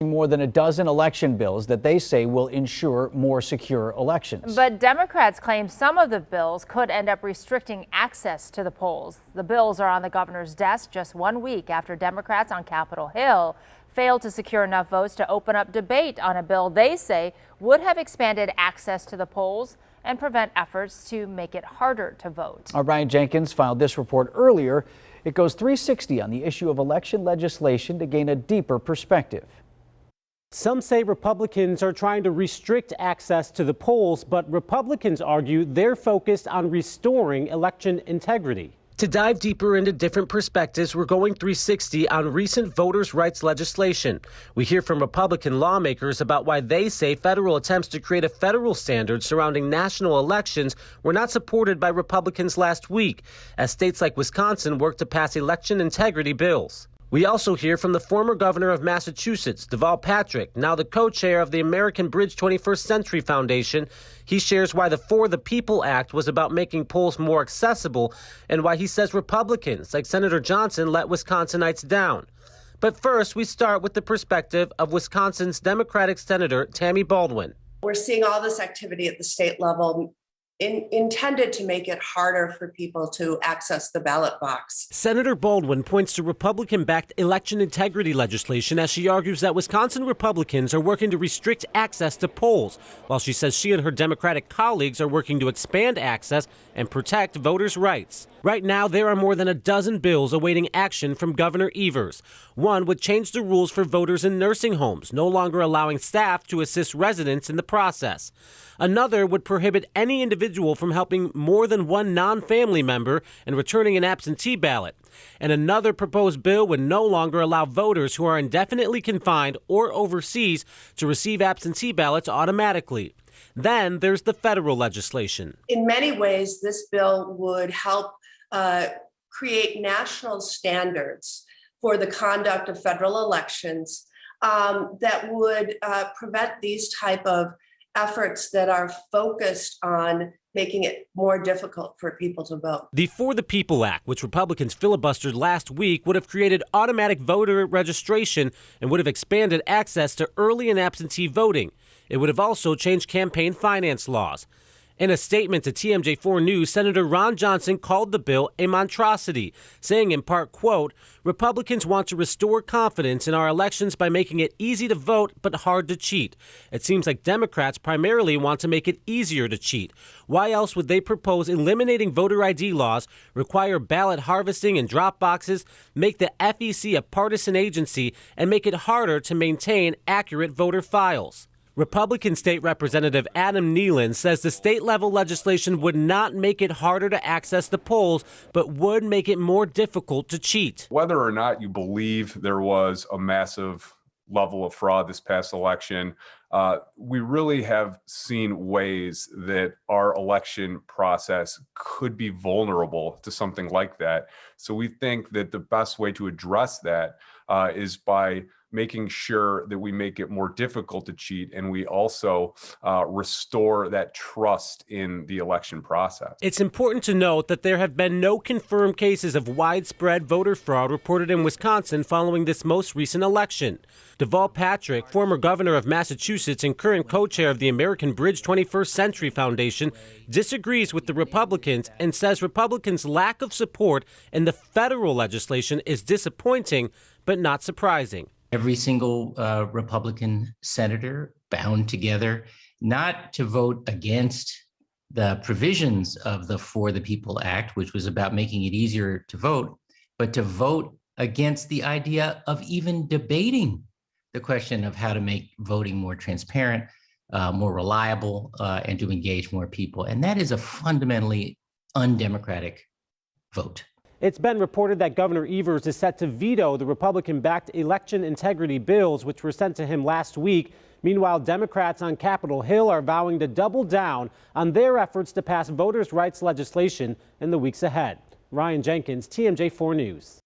More than a dozen election bills that they say will ensure more secure elections. But Democrats claim some of the bills could end up restricting access to the polls. The bills are on the governor's desk just 1 week after Democrats on Capitol Hill failed to secure enough votes to open up debate on a bill they say would have expanded access to the polls and prevent efforts to make it harder to vote. Ryan Jenkins filed this report earlier. It goes 360 on the issue of election legislation to gain a deeper perspective. Some say Republicans are trying to restrict access to the polls, but Republicans argue they're focused on restoring election integrity. To dive deeper into different perspectives, we're going 360 on recent voters' rights legislation. We hear from Republican lawmakers about why they say federal attempts to create a federal standard surrounding national elections were not supported by Republicans last week, as states like Wisconsin work to pass election integrity bills. We also hear from the former governor of Massachusetts, Val Patrick, now the co-chair of the American Bridge 21st Century Foundation. He shares why the For the People Act was about making polls more accessible and why he says Republicans like Senator Johnson let Wisconsinites down. But first, we start with the perspective of Wisconsin's Democratic Senator Tammy Baldwin. We're seeing all this activity at the state level intended to make it harder for people to access the ballot box. Senator Baldwin points to Republican-backed election integrity legislation as she argues that Wisconsin Republicans are working to restrict access to polls, while she says she and her Democratic colleagues are working to expand access and protect voters' rights. Right now, there are more than a dozen bills awaiting action from Governor Evers. One would change the rules for voters in nursing homes, no longer allowing staff to assist residents in the process. Another would prohibit any individual from helping more than one non-family member and returning an absentee ballot. And another proposed bill would no longer allow voters who are indefinitely confined or overseas to receive absentee ballots automatically. Then there's the federal legislation. In many ways, this bill would help create national standards for the conduct of federal elections that would prevent these type of efforts that are focused on making it more difficult for people to vote. The For the People Act, which Republicans filibustered last week, would have created automatic voter registration and would have expanded access to early and absentee voting. It would have also changed campaign finance laws. In a statement to TMJ4 News, Senator Ron Johnson called the bill a monstrosity, saying in part, quote, Republicans want to restore confidence in our elections by making it easy to vote but hard to cheat. It seems like Democrats primarily want to make it easier to cheat. Why else would they propose eliminating voter ID laws, require ballot harvesting and drop boxes, make the FEC a partisan agency, and make it harder to maintain accurate voter files? Republican State Representative Adam Nealon says the state-level legislation would not make it harder to access the polls, but would make it more difficult to cheat. Whether or not you believe there was a massive level of fraud this past election, we really have seen ways that our election process could be vulnerable to something like that. So we think that the best way to address that is by making sure that we make it more difficult to cheat, and we also restore that trust in the election process. It's important to note that there have been no confirmed cases of widespread voter fraud reported in Wisconsin following this most recent election. Val Patrick, former governor of Massachusetts and current co-chair of the American Bridge 21st Century Foundation, disagrees with the Republicans and says Republicans' lack of support in the federal legislation is disappointing, but not surprising. Every single Republican senator bound together not to vote against the provisions of the For the People Act, which was about making it easier to vote, but to vote against the idea of even debating the question of how to make voting more transparent, more reliable, and to engage more people. And that is a fundamentally undemocratic vote. It's been reported that Governor Evers is set to veto the Republican-backed election integrity bills, which were sent to him last week. Meanwhile, Democrats on Capitol Hill are vowing to double down on their efforts to pass voters' rights legislation in the weeks ahead. Ryan Jenkins, TMJ4 News.